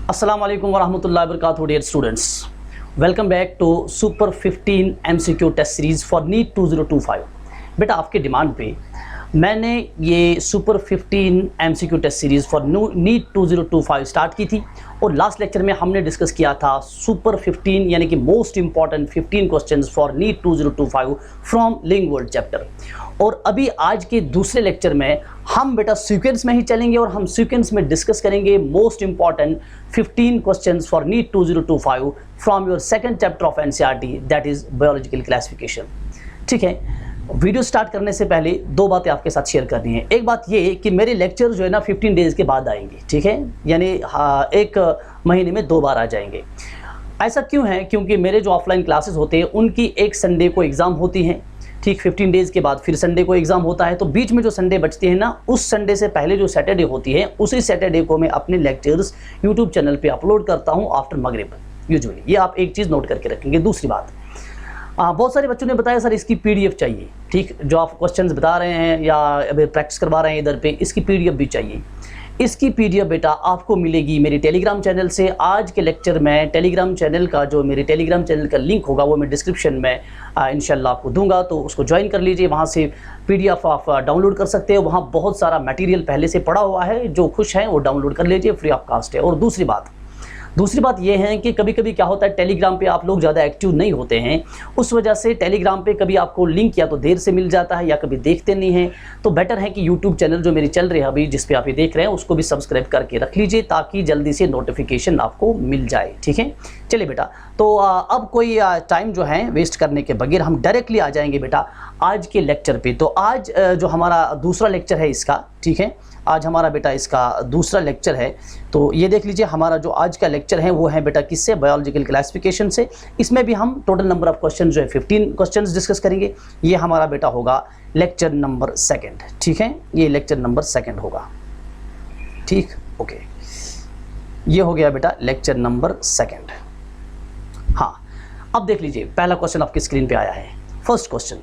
अस्सलाम वालेकुम वरहमतुल्लाहि वबरकातुहू dear students, welcome back to super 15 MCQ test series for NEET 2025। बेटा आपके डिमांड पे मैंने ये super 15 MCQ test series for NEET 2025 start की थी और लास्ट लेक्चर में हमने डिस्कस किया था सुपर 15 यानी कि most important 15 questions for NEET 2025 from living world chapter. और अभी आज के दूसरे लेक्चर में हम बेटा सीक्वेंस में ही चलेंगे और हम सीक्वेंस में डिस्कस करेंगे most important 15 questions for NEET 2025 from your second chapter of NCERT that is biological classification. ठीक है, वीडियो स्टार्ट करने से पहले दो बातें आपके साथ शेयर करनी है। एक बात ये कि मेरे लेक्चर जो है ना 15 डेज़ के बाद आएंगे, ठीक है, यानी एक महीने में 2 बार आ जाएंगे। ऐसा क्यों है? क्योंकि मेरे जो ऑफलाइन क्लासेस होते हैं उनकी एक संडे को एग्ज़ाम होती हैं, ठीक 15 डेज़ के बाद फिर संडे को एग्ज़ाम होता है, तो बीच में जो संडे बचती है ना, उस संडे से पहले जो सैटरडे होती है उसी सैटरडे को मैं अपने लेक्चर्स यूट्यूब चैनल पे अपलोड करता हूँ आफ्टर मगरिब यूजुअली। ये आप एक चीज़ नोट करके रखेंगे। दूसरी बात, बहुत सारे बच्चों ने बताया सर इसकी PDF चाहिए, ठीक, जो आप क्वेश्चंस बता रहे हैं या अभी प्रैक्टिस करवा रहे हैं इधर पे, इसकी PDF भी चाहिए। इसकी PDF बेटा आपको मिलेगी मेरी टेलीग्राम चैनल से। आज के लेक्चर में टेलीग्राम चैनल का जो मेरे टेलीग्राम चैनल का लिंक होगा वो मैं डिस्क्रिप्शन में इंशाल्लाह आपको दूंगा, तो उसको ज्वाइन कर लीजिए। वहाँ से PDF आप डाउनलोड कर सकते हो। वहाँ बहुत सारा मटेरियल पहले से पड़ा हुआ है, जो खुश हैं वो डाउनलोड कर लीजिए, फ्री ऑफ कास्ट है। और दूसरी बात ये है कि कभी कभी क्या होता है, टेलीग्राम पे आप लोग ज़्यादा एक्टिव नहीं होते हैं, उस वजह से टेलीग्राम पे कभी आपको लिंक या तो देर से मिल जाता है या कभी देखते नहीं हैं। तो बेटर है कि यूट्यूब चैनल जो मेरी चल रही है अभी, जिस पे आप ये देख रहे हैं, उसको भी सब्सक्राइब करके रख लीजिए ताकि जल्दी से नोटिफिकेशन आपको मिल जाए। ठीक है, चलिए बेटा, तो अब कोई टाइम जो है वेस्ट करने के बगैर हम डायरेक्टली आ जाएंगे बेटा आज के लेक्चर पे। तो आज जो हमारा दूसरा लेक्चर है इसका, ठीक है, आज हमारा बेटा इसका दूसरा लेक्चर है। तो ये देख लीजिए, हमारा जो आज का लेक्चर है वो है बेटा किससे? बायोलॉजिकल क्लासिफिकेशन से। इसमें भी हम टोटल नंबर ऑफ क्वेश्चन जो है 15 क्वेश्चंस डिस्कस करेंगे। ये हमारा बेटा होगा लेक्चर नंबर 2, ठीक है, ये लेक्चर नंबर 2 होगा। ठीक, ओके, ये हो गया बेटा लेक्चर नंबर 2। हाँ, अब देख लीजिए, पहला क्वेश्चन आपकी स्क्रीन पे आया है। फर्स्ट क्वेश्चन,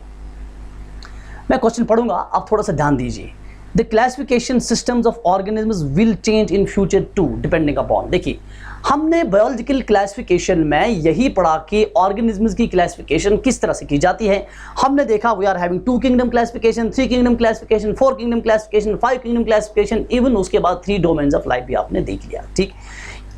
मैं क्वेश्चन पढ़ूंगा, आप थोड़ा सा ध्यान दीजिए। The classification systems of organisms will change in future too, depending upon। देखिए, हमने बायोलॉजिकल क्लासिफिकेशन में यही पढ़ा कि ऑर्गेनिजम्स की क्लासिफिकेशन किस तरह से की जाती है। हमने देखा we are having 2 kingdom classification, 3 kingdom classification, 4 kingdom classification, 5 kingdom classification, even उसके बाद 3 डोमेन्स ऑफ लाइफ भी आपने देख लिया। ठीक,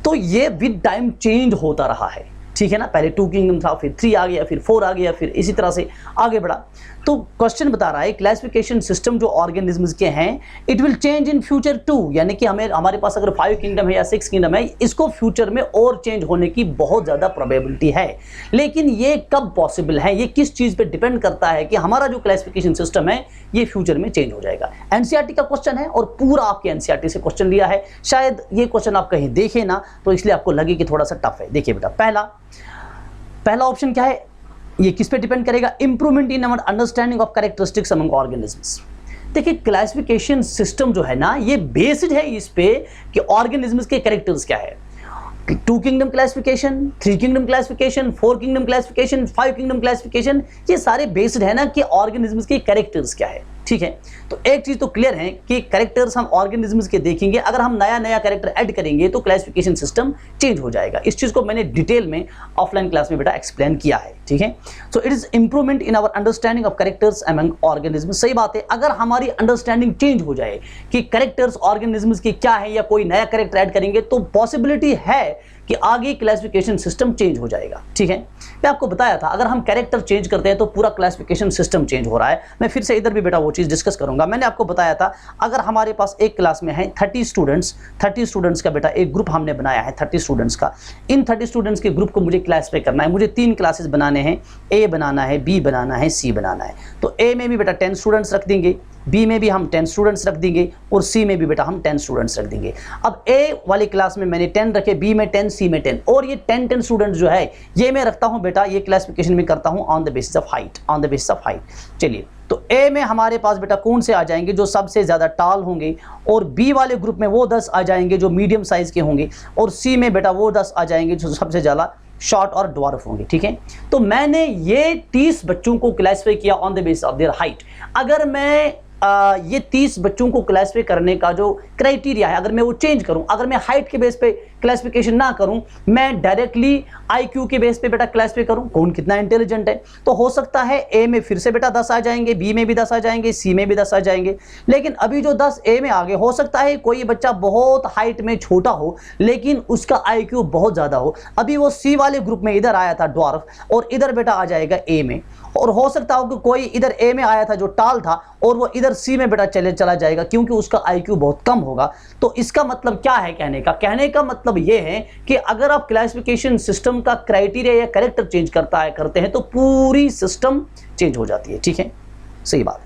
तो ये विद टाइम चेंज होता रहा है, ठीक है ना। पहले 2 किंगडम था, फिर 3 आ गया, फिर 4 आ गया, फिर इसी तरह से आगे बढ़ा। तो क्वेश्चन बता रहा है क्लासिफिकेशन सिस्टम जो ऑर्गेनिजम्स के हैं it will change in future too, यानी कि हमारे पास अगर 5 किंगडम है या 6 किंगडम है, इसको फ्यूचर में और चेंज होने की बहुत ज़्यादा प्रोबेबिलिटी है। लेकिन ये कब पॉसिबल है, ये किस चीज़ पे डिपेंड करता है कि हमारा जो क्लासिफिकेशन सिस्टम है ये फ्यूचर में चेंज हो जाएगा। NCERT का क्वेश्चन है और पूरा आपके NCERT से क्वेश्चन लिया है। शायद ये क्वेश्चन आप कहीं देखें ना, तो इसलिए आपको लगे कि थोड़ा सा टफ है। देखिए बेटा, पहला ऑप्शन क्या है, ये किस पे डिपेंड करेगा? Improvement in our understanding of characteristics among organisms. देखिए, क्लासिफिकेशन सिस्टम जो है ना, ये बेस्ड है इस पे कि ऑर्गेनिजम्स के कैरेक्टर्स क्या है। 2 kingdom classification, 3 kingdom classification, 4 kingdom classification, 5 kingdom classification, ये सारे बेस्ड है ना कि ऑर्गेनिजम्स के कैरेक्टर्स क्या है। ठीक है, तो एक चीज तो क्लियर है कि कैरेक्टर्स हम ऑर्गेनिजम्स के देखेंगे, अगर हम नया कैरेक्टर ऐड करेंगे तो क्लासिफिकेशन सिस्टम चेंज हो जाएगा। इस चीज को मैंने डिटेल में ऑफलाइन क्लास में बेटा एक्सप्लेन किया है। ठीक है, so it is improvement in our understanding of characters among organisms. सही बात है, अगर हमारी अंडरस्टैंडिंग चेंज हो जाए कि कैरेक्टर्स ऑर्गेनिजम्स के क्या है या कोई नया कैरेक्टर ऐड करेंगे, तो पॉसिबिलिटी है कि आगे क्लासिफिकेशन सिस्टम चेंज हो जाएगा। ठीक है, मैं आपको बताया था अगर हम कैरेक्टर चेंज करते हैं तो पूरा क्लासिफिकेशन सिस्टम चेंज हो रहा है। मैं फिर से इधर भी बेटा वो चीज़ डिस्कस करूंगा। मैंने आपको बताया था अगर हमारे पास एक क्लास में है 30 स्टूडेंट्स का बेटा एक ग्रुप हमने बनाया है 30 स्टूडेंट्स का। इन 30 स्टूडेंट्स के ग्रुप को मुझे क्लासीफाई करना है। मुझे 3 क्लासेस बनाने हैं, A बनाना है, B बनाना है, C बनाना है। तो A में भी बेटा 10 स्टूडेंट्स रख देंगे, B में भी हम 10 स्टूडेंट्स रख देंगे और C में भी बेटा हम 10 स्टूडेंट्स रख देंगे। अब A वाली क्लास में मैंने 10 रखे, B में 10, C में 10, और ये 10 स्टूडेंट्स जो है ये मैं रखता हूं बेटा, ये क्लासिफिकेशन में करता हूं on the basis of height. चलिए, तो A में हमारे पास बेटा कौन से आ जाएंगे? जो सबसे ज़्यादा टाल होंगे, और B वाले ग्रुप में वो 10 आ जाएंगे जो मीडियम साइज़ के होंगे, और C में बेटा वो 10 आ जाएंगे जो सबसे ज़्यादा शॉर्ट और ड्वार्फ होंगे। ठीक है, तो मैंने ये 30 बच्चों को क्लासिफाई किया on the basis of their height. अगर मैं ये 30 बच्चों को क्लासिफाई करने का जो क्राइटेरिया है, अगर मैं वो चेंज करूं, अगर मैं हाइट के बेस पे क्लासिफिकेशन ना करूं, मैं डायरेक्टली आईक्यू के बेस पे बेटा क्लासिफाई करूं कौन कितना इंटेलिजेंट है, तो हो सकता है ए में फिर से बेटा 10 आ जाएंगे, बी में भी 10 आ जाएंगे, सी में भी 10 आ जाएंगे। लेकिन अभी जो 10 ए में आ गए, हो सकता है कोई बच्चा बहुत हाइट में छोटा हो लेकिन उसका आईक्यू बहुत ज्यादा हो। अभी वो सी वाले ग्रुप में इधर आया था ड्वार्फ, और इधर बेटा आ जाएगा ए में। और हो सकता हो कि कोई इधर ए में आया था जो टाल था, और वो इधर सी में बेटा चला जाएगा क्योंकि उसका आईक्यू बहुत कम होगा। तो इसका मतलब क्या है कहने का मतलब ये है कि अगर आप क्लासिफिकेशन सिस्टम का क्राइटेरिया या कैरेक्टर चेंज करते हैं तो पूरी सिस्टम चेंज हो जाती है। ठीक है, सही बात है।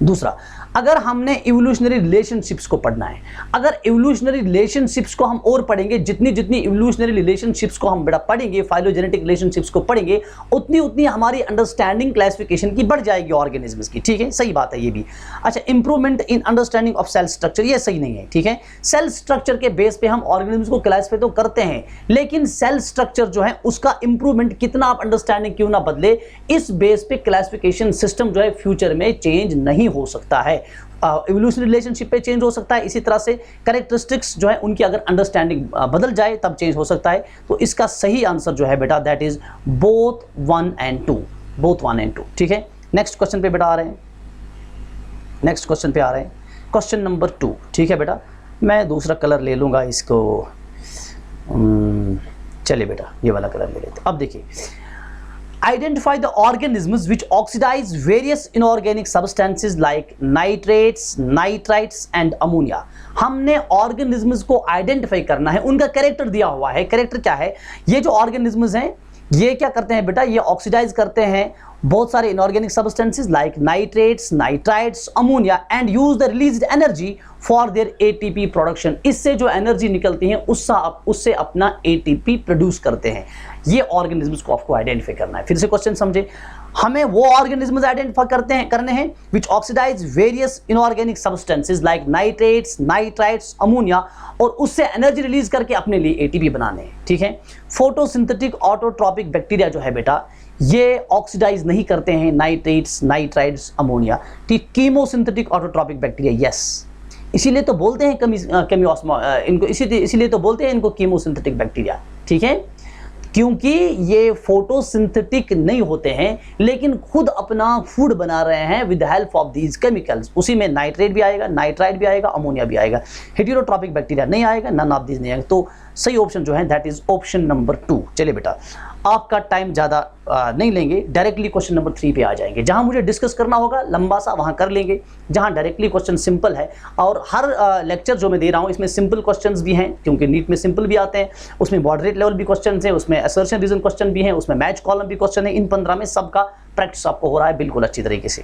दूसरा, अगर हमने इवोल्यूशनरी रिलेशनशिप्स को पढ़ना है, अगर इवोल्यूशनरी रिलेशनशिप्स को हम और पढ़ेंगे, जितनी इवोल्यूशनरी रिलेशनशिप्स को हम बेटा पढ़ेंगे, फाइलोजेनेटिक रिलेशनशिप्स को पढ़ेंगे, उतनी हमारी अंडरस्टैंडिंग क्लासिफिकेशन की बढ़ जाएगी ऑर्गेनिजम्स की। ठीक है, सही बात है ये भी। अच्छा, improvement in understanding of cell structure, ये सही नहीं है। ठीक है, सेल स्ट्रक्चर के बेस पे हम ऑर्गेनिजम्स को क्लासिफाई तो करते हैं, लेकिन सेल स्ट्रक्चर जो है उसका इंप्रूवमेंट कितना आप अंडरस्टैंडिंग क्यों ना बदले, इस बेस पे क्लासिफिकेशन सिस्टम जो है फ्यूचर में चेंज नहीं हो सकता है। इवोल्यूशनरी रिलेशनशिप पे चेंज हो सकता है, इसी तरह से कैरेक्टरिस्टिक्स जो है उनकी अगर अंडरस्टैंडिंग बदल जाए तब चेंज हो सकता है। तो इसका सही आंसर जो है बेटा that is both 1 and 2, both 1 and 2। ठीक है, नेक्स्ट क्वेश्चन पे बेटा आ रहे हैं, नेक्स्ट क्वेश्चन पे आ रहे हैं, क्वेश्चन नंबर 2। ठीक है बेटा, मैं दूसरा कलर ले लूंगा इसको, चलिए बेटा ये वाला कलर ले लेते। अब देखिए, identify the organisms which oxidize various inorganic substances like nitrates, nitrites and ammonia। हमने organisms को आइडेंटिफाई करना है, उनका कैरेक्टर दिया हुआ है। कैरेक्टर क्या है? ये जो organisms हैं ये क्या करते हैं बेटा, ये ऑक्सीडाइज करते हैं बहुत सारे inorganic substances like nitrates, nitrites, ammonia and use the released energy for their ATP production. इससे जो एनर्जी निकलती है उससे अपना एटीपी प्रोड्यूस करते हैं। ये ऑर्गेनिजम्स को आपको आइडेंटिफाई करना है। फिर से क्वेश्चन समझे, हमें वो ऑर्गेनिजम्स आइडेंटिफाई करने हैं which oxidise various inorganic substances like nitrates, nitrites, ammonia, और उससे एनर्जी रिलीज करके अपने लिए एटीपी बनाने हैं। ठीक है, फोटोसिंथेटिक ऑटोट्रॉपिक बैक्टीरिया जो है बेटा ये ऑक्सीडाइज नहीं करते हैं नाइट्रेट्स, नाइट्राइट्स, अमोनिया। ठीक, कीमोसिंथेटिक ऑटोट्रॉपिक बैक्टीरिया, यस, इसीलिए तो बोलते हैं इनको इसीलिए तो बोलते हैं इनको कीमोसिंथेटिक बैक्टीरिया। ठीक है, क्योंकि ये फोटोसिंथेटिक नहीं होते हैं लेकिन खुद अपना फूड बना रहे हैं with help of these chemicals. उसी में नाइट्रेट भी आएगा, नाइट्राइट भी आएगा, अमोनिया भी आएगा। हेटेरोट्रॉपिक बैक्टीरिया नहीं आएगा, नन ऑफ दीज नहीं आएगा। तो सही ऑप्शन जो है दैट इज ऑप्शन नंबर 2। चलिए बेटा, आपका टाइम ज़्यादा नहीं लेंगे, डायरेक्टली क्वेश्चन नंबर 3 पे आ जाएंगे। जहां मुझे डिस्कस करना होगा लंबा सा वहां कर लेंगे, जहां डायरेक्टली क्वेश्चन सिंपल है। और हर लेक्चर जो मैं दे रहा हूं इसमें सिंपल क्वेश्चंस भी हैं, क्योंकि नीट में सिंपल भी आते हैं, उसमें मॉडरेट लेवल भी क्वेश्चन हैं, उसमें असर्शन रीजन क्वेश्चन भी हैं, उसमें मैच कॉलम भी क्वेश्चन है। इन 15 में सबका प्रैक्टिस आपको हो रहा है बिल्कुल अच्छी तरीके से।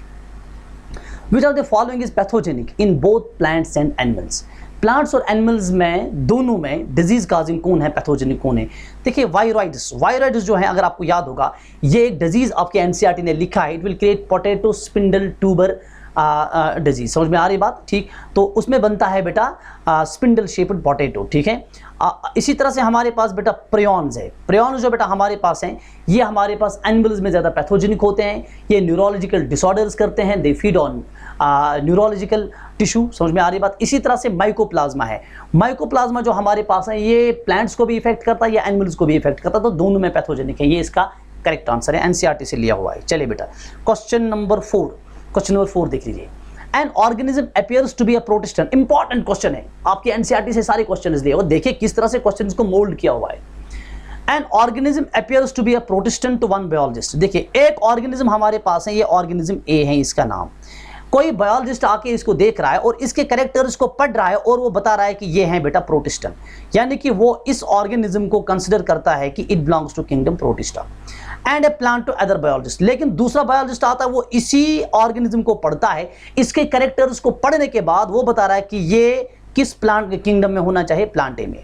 Which are the following is pathogenic in both plants and animals. Plants और एनिमल्स में दोनों में डिजीज काजिंग कौन है, पैथोजेनिक कौन है? देखिए, वायरॉइड्स जो है, अगर आपको याद होगा, ये एक डिजीज आपके एनसीईआरटी ने लिखा है, it will create potato spindle tuber disease. समझ में आ रही बात? ठीक, तो उसमें बनता है बेटा स्पिंडल शेप्ड पोटैटो। ठीक है, इसी तरह से हमारे पास बेटा प्रियॉन्स है। प्रियॉन्स जो बेटा हमारे पास हैं, ये हमारे पास एनिमल्स में ज़्यादा पैथोजेनिक होते हैं। ये न्यूरोलॉजिकल डिसऑर्डर्स करते हैं, they feed on neurological tissue. समझ में आ रही बात? इसी तरह से माइकोप्लाज्मा है। माइकोप्लाज्मा जो हमारे पास है ये प्लांट्स को भी इफेक्ट करता है या एनिमल्स को भी इफेक्ट करता है, तो दोनों में पैथोजेनिक है। ये इसका करेक्ट आंसर है, एनसीईआरटी से लिया हुआ है। चलिए बेटा, क्वेश्चन नंबर 4 देख लीजिए। An organism appears to be a protistan. Important question है, आपके एनसीईआरटी से सारे क्वेश्चन लिए और देखिए किस तरह से क्वेश्चन को मोल्ड किया हुआ है। An organism appears to be a protistan to one biologist. देखिए, एक ऑर्गेनिज्म हमारे पास है, ये ऑर्गेनिज्म ए है, इसका नाम। कोई बायोलॉजिस्ट आके इसको देख रहा है और इसके कैरेक्टर्स को पढ़ रहा है और वो बता रहा है कि ये है बेटा प्रोटिस्टन, यानी कि वो इस ऑर्गेनिज्म को कंसिडर करता है कि it belongs to kingdom protista and a plant to other biologist. लेकिन दूसरा बायोलॉजिस्ट आता है, वो इसी ऑर्गेनिज्म को पढ़ता है, इसके कैरेक्टर्स को पढ़ने के बाद वो बता रहा है कि ये किस प्लांट के किंगडम में होना चाहिए, प्लांट ए में।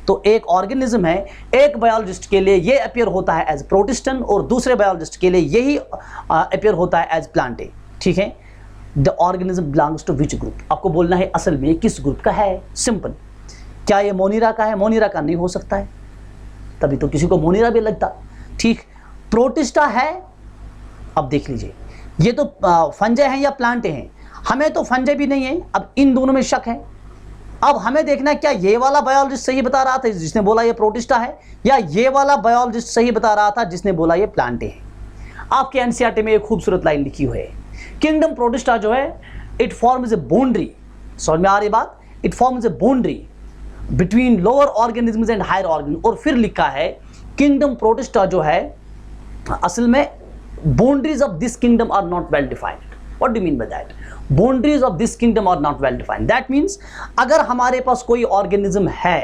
तो एक ऑर्गेनिज्म है, एक बायोलॉजिस्ट के लिए ये अपीयर होता है एज प्रोटिस्टन और दूसरे बायोलॉजिस्ट के लिए यही अपीयर होता है एज प्लांट ए। ठीक है, the organism belongs to which group. आपको बोलना है असल में किस ग्रुप का है, सिंपल। क्या ये मोनीरा का है? मोनीरा का नहीं हो सकता है, तभी तो किसी को मोनीरा भी लगता। ठीक, प्रोटिस्टा है। अब देख लीजिए, ये तो फंजाई हैं या प्लांट हैं। हमें तो फंजाई भी नहीं है, अब इन दोनों में शक है। अब हमें देखना है क्या ये वाला बायोलॉजिस्ट सही बता रहा था जिसने बोला ये प्रोटिस्टा है, या ये वाला बायोलॉजिस्ट सही बता रहा था जिसने बोला ये प्लांटे है। आपके एनसीईआरटी में एक खूबसूरत लाइन लिखी हुई है, किंगडम प्रोटिस्टा जो है इट फॉर्म्स ए बाउंड्री, समझ में आ रही बात, it forms a boundary between lower organisms and higher organism. और फिर लिखा है किंगडम प्रोटिस्टा जो है असल में boundaries of this kingdom are not well defined. What do mean by that? Boundaries of this kingdom are not well defined. That means अगर हमारे पास कोई ऑर्गेनिज्म है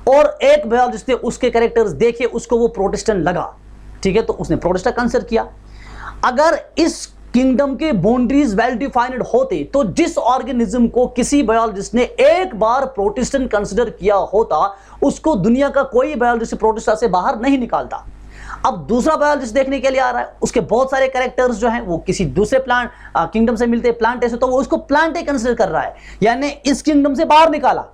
और एक बायोलॉजिस्ट ने उसके कैरेक्टर्स देखे, उसको वो प्रोटिस्टन लगा, ठीक है, तो उसने प्रोटिस्टा कंसिडर किया। अगर इस किंगडम के बाउंड्रीज वेल डिफाइंड होते तो जिस ऑर्गेनिज्म को किसी बायोलॉजिस्ट ने एक बार प्रोटिस्टन कंसिडर किया होता उसको दुनिया का कोई बायोलॉजिस्ट प्रोटिस्टा से बाहर नहीं निकालता। अब दूसरा बायोलॉजिस्ट देखने के लिए आ रहा है, उसके बहुत सारे कैरेक्टर्स जो हैं वो किसी दूसरे प्लांट किंगडम से मिलते हैं, प्लांटे से, तो वो उसको प्लांटे कंसिडर कर रहा है, यानी इस किंगडम से बाहर निकाला।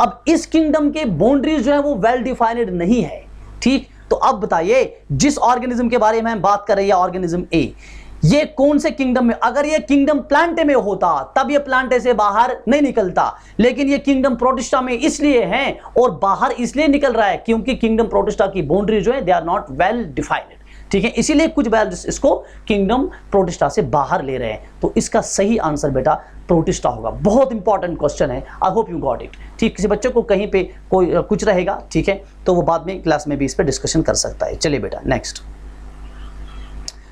अब इस किंगडम के बाउंड्रीज जो है वो वेल डिफाइंड नहीं है, ठीक। तो अब बताइए जिस ऑर्गेनिज्म के बारे में हम बात कर रहे हैं, ऑर्गेनिज्म ए, ये कौन से किंगडम में, अगर ये किंगडम प्लांटे में होता तब ये प्लांटे से बाहर नहीं निकलता, लेकिन ये किंगडम प्रोटिस्टा में इसलिए है और बाहर इसलिए निकल रहा है क्योंकि किंगडम प्रोटिस्टा की बाउंड्री जो है they are not well defined, ठीक है। इसीलिए कुछ बायोलॉजिस्ट इसको किंगडम प्रोटिस्टा से बाहर ले रहे हैं। तो इसका सही आंसर बेटा प्रोटिस्टा होगा। बहुत इंपॉर्टेंट क्वेश्चन है, I hope you got it, ठीक। किसी बच्चे को कहीं पे कोई कुछ रहेगा, ठीक है, तो वो बाद में क्लास में भी इस पर डिस्कशन कर सकता है। चलिए बेटा next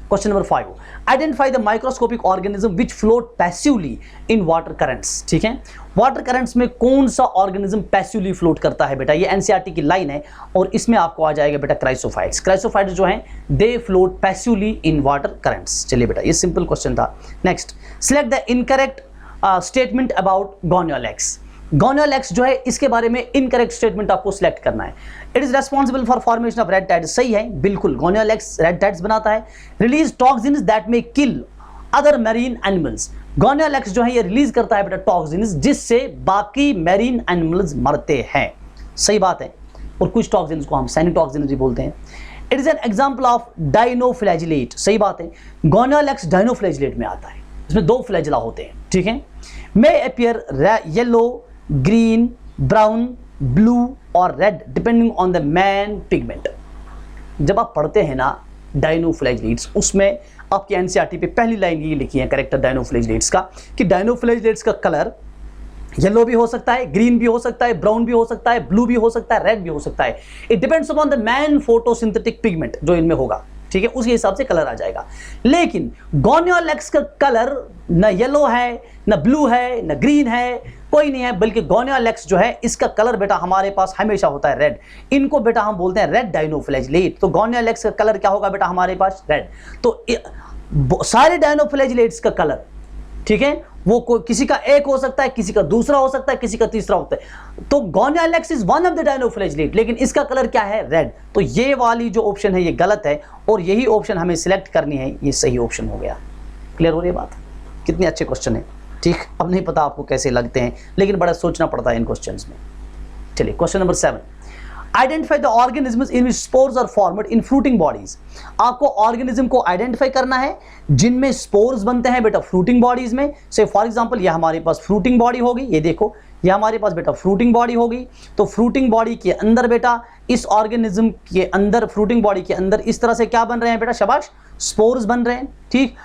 question number 5, identify the microscopic organism which float passively in water currents, ठीक है। वाटर करंट्स में कौन सा ऑर्गेनिज्म पैसिवली फ्लोट करता है बेटा, ये एनसीईआरटी की लाइन है और इसमें आपको आ जाएगा बेटा क्राइसोफाइट्स। क्राइसोफाइट्स जो हैं they float passively in water currents. चलिए बेटा ये सिंपल क्वेश्चन था। Next, select the incorrect statement about gonyaulax. Gonyaulax जो है इसके बारे में इनकरेक्ट स्टेटमेंट आपको सिलेक्ट करना है। It is responsible for formation of red tides, सही है बिल्कुल, गोनियोलेक्स रेड टाइड्स बनाता है। Release toxins that may kill other marine animals, gonyaulax जो है ये रिलीज करता है बेटा टॉक्सिन्स जिससे बाकी मैरीन एनिमल्स मरते हैं, सही बात है। और कुछ टॉक्सिन्स को हम साइनोटॉक्सिन्स भी बोलते हैं। It is an example of dinoflagellate, सही बात है, गोनियोलेक्स डाइनोफ्लैजिलेट में आता है, इसमें 2 फ्लैजिला होते हैं, ठीक है। May appear yellow, green, brown, blue और red depending on the main pigment. जब आप पढ़ते हैं ना डाइनोफ्लैजिलेट्स, उसमें आपकी एनसीईआरटी पे पहली लाइन ये लिखी है कैरेक्टर डाइनोफ्लैजिलेट्स का कि डाइनोफ्लैजिलेट्स का कलर येलो भी हो सकता है, ग्रीन भी हो सकता है, ब्राउन भी हो सकता है, ब्लू भी हो सकता है, रेड भी हो सकता है। It depends upon the main photosynthetic pigment जो इनमें होगा, ठीक है, उसके हिसाब से कलर आ जाएगा। लेकिन गोनियोलेक्स का कलर न येलो है, न ब्लू है, न ग्रीन है, कोई नहीं है, बल्कि गोनियोलेक्स जो है इसका कलर बेटा हमारे पास हमेशा होता है रेड। इनको बेटा हम बोलते हैं रेड डाइनोफ्लैजिलेट। तो गोनियोलेक्स का कलर क्या होगा बेटा हमारे पास रेड। तो सारे डाइनोफ्लैजिलेट्स का कलर, ठीक है, वो किसी का एक हो सकता है, किसी का दूसरा हो सकता है, किसी का तीसरा होता है। तो Gonyaulax is one of the डाइनोफ्लैजिलेट, लेकिन इसका कलर क्या है रेड। तो ये वाली जो ऑप्शन है ये गलत है और यही ऑप्शन हमें सिलेक्ट करनी है, ये सही ऑप्शन हो गया। क्लियर हो रही है बात? कितने अच्छे क्वेश्चन है, ठीक। अब नहीं पता आपको कैसे लगते हैं लेकिन बड़ा सोचना पड़ता है इन क्वेश्चंस में। चलिए question number 7, identify the organisms in which spores are formed in fruiting bodies. आपको ऑर्गेनिज्म को आइडेंटिफाई करना है जिनमें स्पोर्स बनते हैं बेटा फ्रूटिंग बॉडीज में। से फॉर एग्जांपल ये हमारे पास फ्रूटिंग बॉडी होगी, ये देखो ये हमारे पास बेटा फ्रूटिंग बॉडी होगी। तो फ्रूटिंग बॉडी के अंदर बेटा इस ऑर्गेनिज्म के अंदर, फ्रूटिंग बॉडी के अंदर इस तरह से क्या बन रहे हैं बेटा, शाबाश, स्पोर्स बन रहे हैं, ठीक।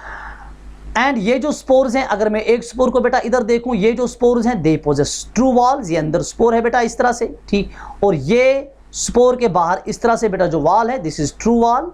एंड ये जो स्पोर्स हैं, अगर मैं एक स्पोर को बेटा इधर देखूं, ये जो स्पोर्स हैं दे पोजेस ट्रू वॉल्स, ये अंदर स्पोर है बेटा इस तरह से, ठीक। और ये स्पोर के बाहर इस तरह से बेटा जो वॉल है this is true wall,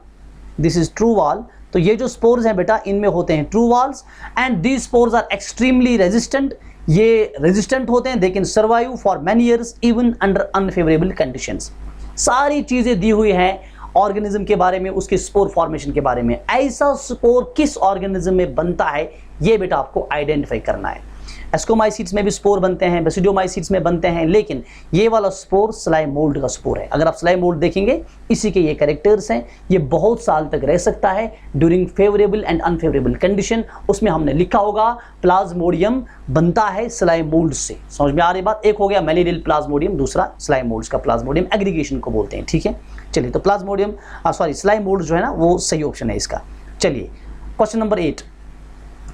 this is true wall. तो ये जो स्पोर्स हैं बेटा इनमें होते हैं true walls and these spores are extremely resistant, ये रेजिस्टेंट होते हैं, they can survive for many years even under unfavourable conditions. सारी चीजें दी हुई हैं ऑर्गेनिज्म के बारे में, उसके स्पोर फॉर्मेशन के बारे में। ऐसा स्पोर किस ऑर्गेनिज्म में बनता है ये बेटा आपको आइडेंटिफाई करना है। एस्कोमाइसीट्स में भी स्पोर बनते हैं, बेसिडियोमाइसीट्स में बनते हैं, लेकिन ये वाला स्पोर स्लाइम मोल्ड का स्पोर है। अगर आप स्लाइम मोल्ड देखेंगे इसी के ये कैरेक्टर्स हैं, ये बहुत साल तक रह सकता है during favourable and unfavourable condition. उसमें हमने लिखा होगा प्लाज्मोडियम बनता है स्लाइम मोल्ड से। समझ में आ रही बात? एक हो गया मैलिडियल प्लाज्मोडियम, दूसरा स्लाइम मोल्ड्स का प्लाज्मोडियम एग्रीगेशन को बोलते हैं, ठीक है। चलिए तो प्लाज्मोडियम स्लाइम मोल्ड जो है ना वो सही ऑप्शन है इसका। चलिए question number 8,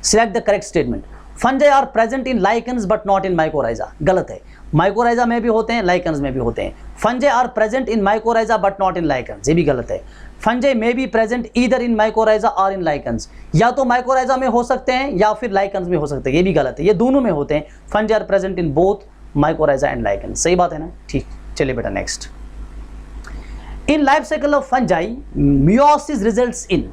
select the correct statement. Fungi are present in lichens but not in mycorrhiza, गलत है। माइकोराइजा में भी होते हैं, लाइकन्स में भी होते हैं। Fungi are present in mycorrhiza but not in lichens, ये भी गलत है। Fungi may be present either in mycorrhiza और इन लाइकन्स, या तो माइकोराइजा में हो सकते हैं या फिर लाइकन्स में हो सकते हैं, ये भी गलत है। ये दोनों में होते हैं। Fungi are present in both mycorrhiza and lichens, सही बात है ना, ठीक। चलिए बेटा next. In life cycle of fungi meiosis results in.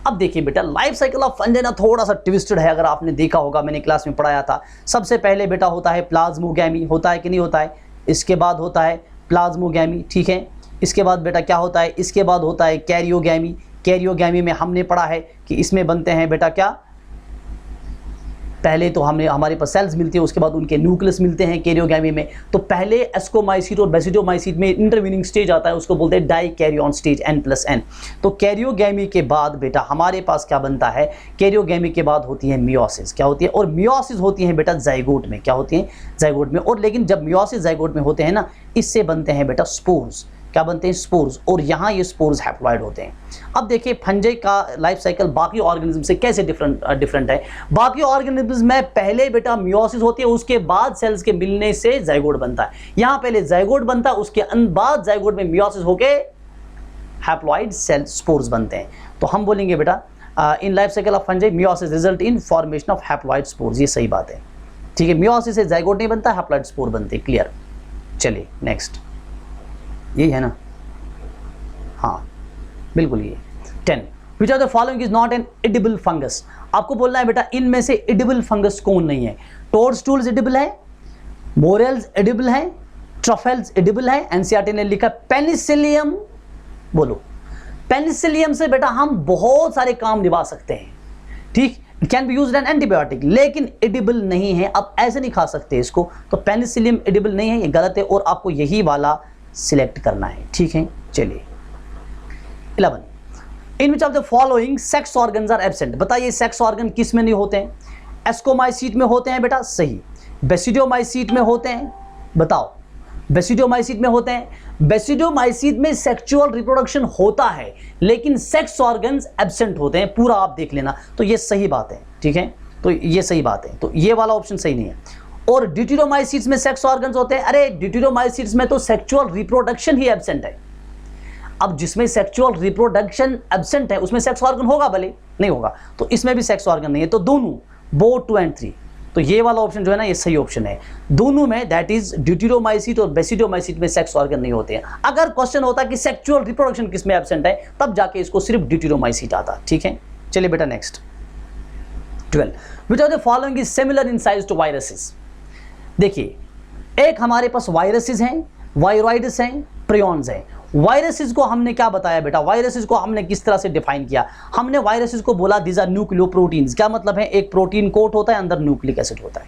अब देखिए बेटा लाइफ साइकिल ऑफ फंजाई ना थोड़ा सा ट्विस्टेड है, अगर आपने देखा होगा, मैंने क्लास में पढ़ाया था। सबसे पहले बेटा होता है प्लाज्मोगैमी, होता है कि नहीं होता है, इसके बाद होता है प्लाज्मोगैमी, ठीक है। इसके बाद बेटा क्या होता है, इसके बाद होता है कैरियोगैमी। कैरियोगैमी में हमने पढ़ा है कि इसमें बनते हैं बेटा क्या, पहले तो हमारे पास सेल्स मिलती है, उसके बाद उनके न्यूक्लियस मिलते हैं कैरियोगैमी में। तो पहले एस्कोमाइसीट और बेसिडोमाइसीट में इंटरवीनिंग स्टेज आता है, उसको बोलते हैं डाइकैरियन स्टेज, N+N। तो कैरियोगैमी के बाद बेटा हमारे पास क्या बनता है, कैरियोगैमी के बाद होती है मियोसिस। क्या होती है, और मियोसिस होती है बेटा जाइगोट में। क्या होती है, जाइगोट में। और लेकिन जब मियोसिस जाइगोट में होते हैं ना, इससे बनते हैं बेटा स्पोर्स। क्या बनते हैं, स्पोर्स। और यहाँ ये स्पोर्स हैप्लॉइड होते हैं। अब देखिए फंजाई का लाइफ साइकिल बाकी ऑर्गेनिज्म से कैसे डिफरेंट है। बाकी ऑर्गेनिज्म में पहले बेटा मियोसिस होती है, उसके बाद सेल्स के मिलने से जाइगोट बनता है। यहाँ पहले जाइगोट बनता है, उसके बाद जाइगोट में मियोसिस होके हैप्लॉइड सेल स्पोर्स बनते हैं। तो हम बोलेंगे बेटा इन life cycle of fungi meiosis result in formation of haploid spores, ये सही बात है, ठीक है। मियोसिस से जाइगोट नहीं बनता, हैप्लॉइड स्पोर बनते, क्लियर। चलिए नेक्स्ट, यही है ना, हाँ बिल्कुल ये 10। विच of the following is not an edible fungus. आपको बोलना है बेटा इनमें से एडिबल फंगस कौन नहीं है। टोडस्टूल्स एडिबल है, मोरेल्स एडिबल है, ट्रफेल्स एडिबल है। एनसीईआरटी ने लिखा पेनिसिलियम, बोलो पेनिसिलियम से बेटा हम बहुत सारे काम निभा सकते हैं, ठीक। It can be used an antibiotic, लेकिन एडिबल नहीं है। आप ऐसे नहीं खा सकते इसको, तो पेनिसिलियम एडिबल नहीं है, ये गलत है। और आपको यही वाला सिलेक्ट करना है, ठीक है। चलिए 11। In which of the following sex organs are absent. बताइए सेक्स ऑर्गन किस में नहीं होते हैं। एस्कोमाइसीट में होते हैं बेटा, सही। बेसिडोमाइसीट में होते हैं, बताओ। बेसिडोमाइसीट में होते हैं। बेसिडोमाइसीट में सेक्सुअल रिप्रोडक्शन होता है, लेकिन सेक्स ऑर्गन्स एब्सेंट होते हैं, पूरा आप देख लेना। तो ये सही बात है, ठीक है, तो ये सही बात है। तो ये वाला ऑप्शन सही नहीं है। और ड्यूटेरोमाइसीट्स में सेक्स ऑर्गन्स होते हैं। अरे ड्यूटेरोमाइसीट्स में तो सेक्सुअल रिप्रोडक्शन ही एब्सेंट है। अब जिसमें सेक्सुअल रिप्रोडक्शन एब्सेंट है उसमें सेक्स ऑर्गन होगा, भले नहीं होगा, तो इसमें भी सेक्स ऑर्गन नहीं है। तो दोनों, बोथ 2 and 3, तो ये वाला ऑप्शन जो है ना ये सही ऑप्शन है। दोनों में, दैट इज ड्यूटेरोमाइसीट और बेसिडोमाइसीट में सेक्स ऑर्गन नहीं होते हैं। अगर क्वेश्चन होता कि सेक्सुअल रिप्रोडक्शन किस में एब्सेंट है, तब जाके इसको सिर्फ ड्यूटेरोमाइसीट आता, ठीक है। चलिए बेटा next 12। Which of the following is similar in size to viruses. देखिए एक हमारे पास वायरसेस हैं, वायरॉइड्स हैं, प्रियॉन्स हैं। वायरसेस को हमने क्या बताया बेटा, वायरसेस को हमने किस तरह से डिफाइन किया। हमने वायरसेस को बोला दीज आर न्यूक्लियोप्रोटीन्स। क्या मतलब है, एक प्रोटीन कोट होता है, अंदर न्यूक्लिक एसिड होता है,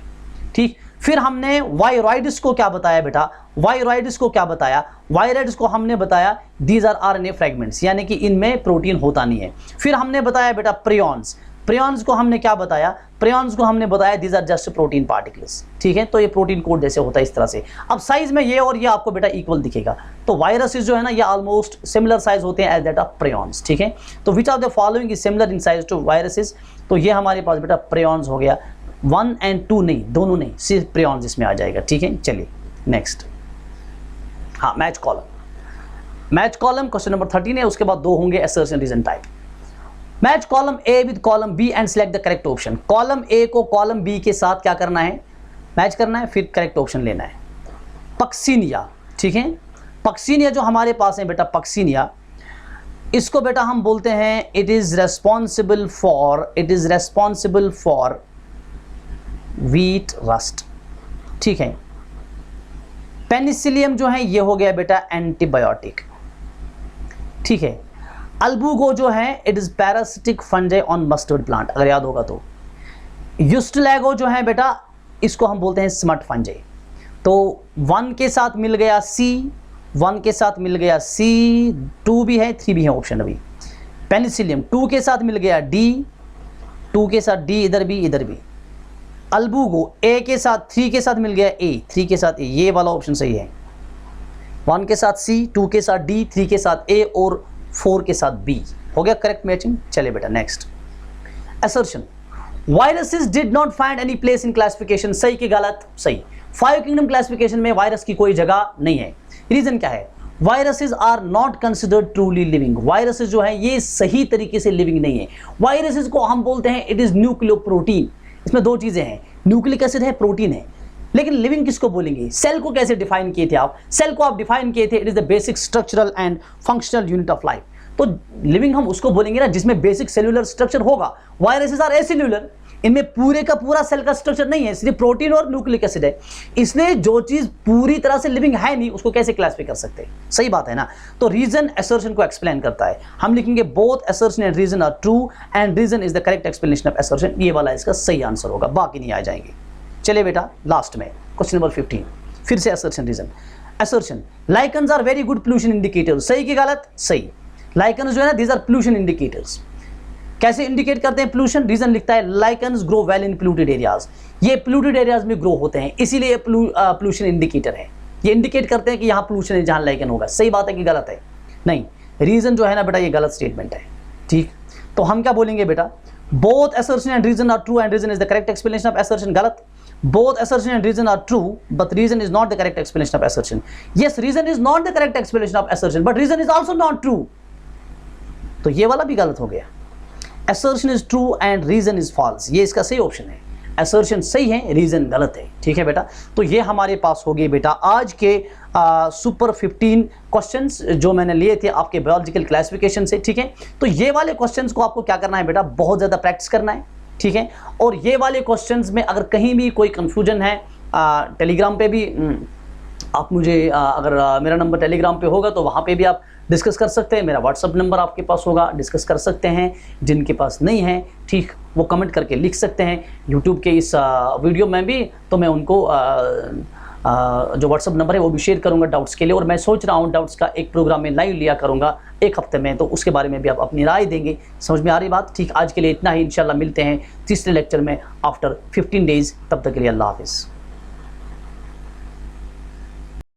ठीक। फिर हमने वायरॉइड्स को क्या बताया बेटा, वायरॉइड्स को क्या बताया, वायरॉइड्स को हमने बताया दीज आर आरएनए फ्रेगमेंट्स, यानी कि इनमें प्रोटीन होता नहीं है। फिर हमने बताया बेटा प्रियॉन्स। प्रियॉन्स को हमने क्या बताया, प्रियॉन्स को हमने बताया these are just protein particles, ठीक है। तो ये प्रोटीन कोड जैसे होता है इस तरह से। अब साइज में ये और ये आपको बेटा इक्वल दिखेगा। तो वायरसेस जो है ना ये ऑलमोस्ट सिमिलर साइज होते हैं एज दैट ऑफ प्रियॉन्स, ठीक है। तो which of the following is similar in size to viruses. तो ये हमारे पास बेटा प्रियॉन्स हो गया, 1 and 2 नहीं, दोनों नहीं, सिर्फ प्रियॉन्स इसमें आ जाएगा, ठीक है। चलिए नेक्स्ट, हाँ match column. Match column question number 13 है, उसके बाद 2 होंगे assertion reason type. Match column A with column B and select the correct option. Column A को कॉलम बी के साथ क्या करना है, मैच करना है, फिर करेक्ट ऑप्शन लेना है। पक्सिनिया, ठीक है। पक्सिनिया जो हमारे पास है बेटा, पक्सिनिया, इसको बेटा हम बोलते हैं it is responsible for wheat rust, ठीक है। पेनिसिलियम जो है ये हो गया बेटा एंटीबायोटिक, ठीक है। अल्बुगो जो है it is parasitic fungi on mustard plant, अगर याद होगा तो। यूस्टलैगो जो है बेटा इसको हम बोलते हैं स्मट फंजाई। तो 1 के साथ मिल गया सी, 1 के साथ मिल गया सी, 2 भी है 3 भी है ऑप्शन अभी। पेनिसिलियम 2 के साथ मिल गया डी, 2 के साथ डी, इधर भी इधर भी। अल्बुगो ए के साथ 3 के साथ मिल गया ए, 3 के साथ ए, ये वाला ऑप्शन सही है। 1 के साथ सी, 2 के साथ डी, 3 के साथ ए और 4 के साथ बी, हो गया करेक्ट मैचिंग। चलिए बेटा next, assertion. Viruses did not find any place in classification, सही कि गलत? सही। 5 किंगडम क्लासिफिकेशन में वायरस की कोई जगह नहीं है। रीजन क्या है? Viruses are not considered truly living. Viruses जो है ये सही तरीके से लिविंग नहीं है। वायरसेस को हम बोलते हैं इट इज न्यूक्लियोप्रोटीन। इसमें दो चीजें हैं, न्यूक्लिक एसिड है, प्रोटीन है। लेकिन लिविंग किसको बोलेंगे? सेल को कैसे डिफाइन किए थे आप? सेल को आप डिफाइन किए थे it is the basic structural and functional unit of life. तो लिविंग हम उसको बोलेंगे ना जिसमें बेसिक सेल्यूलर स्ट्रक्चर होगा। वायरसेस आर एसेल्यूलर, इनमें पूरे का पूरा सेल का स्ट्रक्चर नहीं है, सिर्फ प्रोटीन और न्यूक्लिक एसिड है। इसलिए जो चीज पूरी तरह से लिविंग है नहीं उसको कैसे क्लासिफाई कर सकते हैं? सही बात है ना। तो रीजन असर्शन को एक्सप्लेन करता है। हम लिखेंगे both assertion and reason are true and reason is the correct explanation of assertion. ये वाला इसका सही आंसर होगा, बाकी नहीं आ जाएंगे। चलिए बेटा लास्ट में क्वेश्चन नंबर 15, फिर से assertion reason. Assertion, lichens are very good pollution indicators, सही कि गलत? सही। लाइकन्स जो है ना दीज आर पोल्यूशन इंडिकेटर्स। कैसे इंडिकेट करते हैं पोल्यूशन? रीजन लिखता है lichens grow well in polluted areas. ये पोल्यूटेड एरियाज में ग्रो होते हैं, इसीलिए पोल्यूशन इंडिकेटर है। ये इंडिकेट करते हैं कि यहाँ पोल्यूशन है जहाँ लाइकन होगा। सही बात है कि गलत है? नहीं, रीजन जो है ना बेटा ये गलत स्टेटमेंट है। ठीक, तो हम क्या बोलेंगे बेटा? Both assertion and reason are true and reason is the correct explanation of assertion. गलत। Both assertion and reason are true, but reason is not the correct explanation of assertion. Yes, reason is not the correct explanation of assertion, but reason is also not true. तो ये वाला भी गलत हो गया। Assertion is true and reason is false. ये इसका सही ऑप्शन है। Assertion सही है, reason गलत है। ठीक है बेटा, तो ये हमारे पास हो गए बेटा आज के सुपर 15 क्वेश्चंस जो मैंने लिए थे आपके बायोलॉजिकल क्लासिफिकेशन से। ठीक है, तो ये वाले क्वेश्चंस को आपको क्या करना है बेटा? बहुत ज़्यादा प्रैक्टिस करना है। ठीक है, और ये वाले क्वेश्चंस में अगर कहीं भी कोई कंफ्यूजन है टेलीग्राम पे भी आप मुझे अगर मेरा नंबर टेलीग्राम पे होगा तो वहाँ पे भी आप डिस्कस कर सकते हैं। मेरा व्हाट्सअप नंबर आपके पास होगा, डिस्कस कर सकते हैं। जिनके पास नहीं है ठीक वो कमेंट करके लिख सकते हैं। यूट्यूब के इस वीडियो में भी तो मैं उनको जो व्हाट्सअप नंबर है वो भी शेयर करूंगा डाउट्स के लिए। और मैं सोच रहा हूँ डाउट्स का एक प्रोग्राम में लाइव लिया करूंगा 1 हफ्ते में, तो उसके बारे में भी आप अपनी राय देंगे। समझ में आ रही बात? ठीक, आज के लिए इतना ही। इंशाल्लाह मिलते हैं तीसरे लेक्चर में आफ्टर 15 डेज। तब तक के लिए अल्लाह हाफिज़।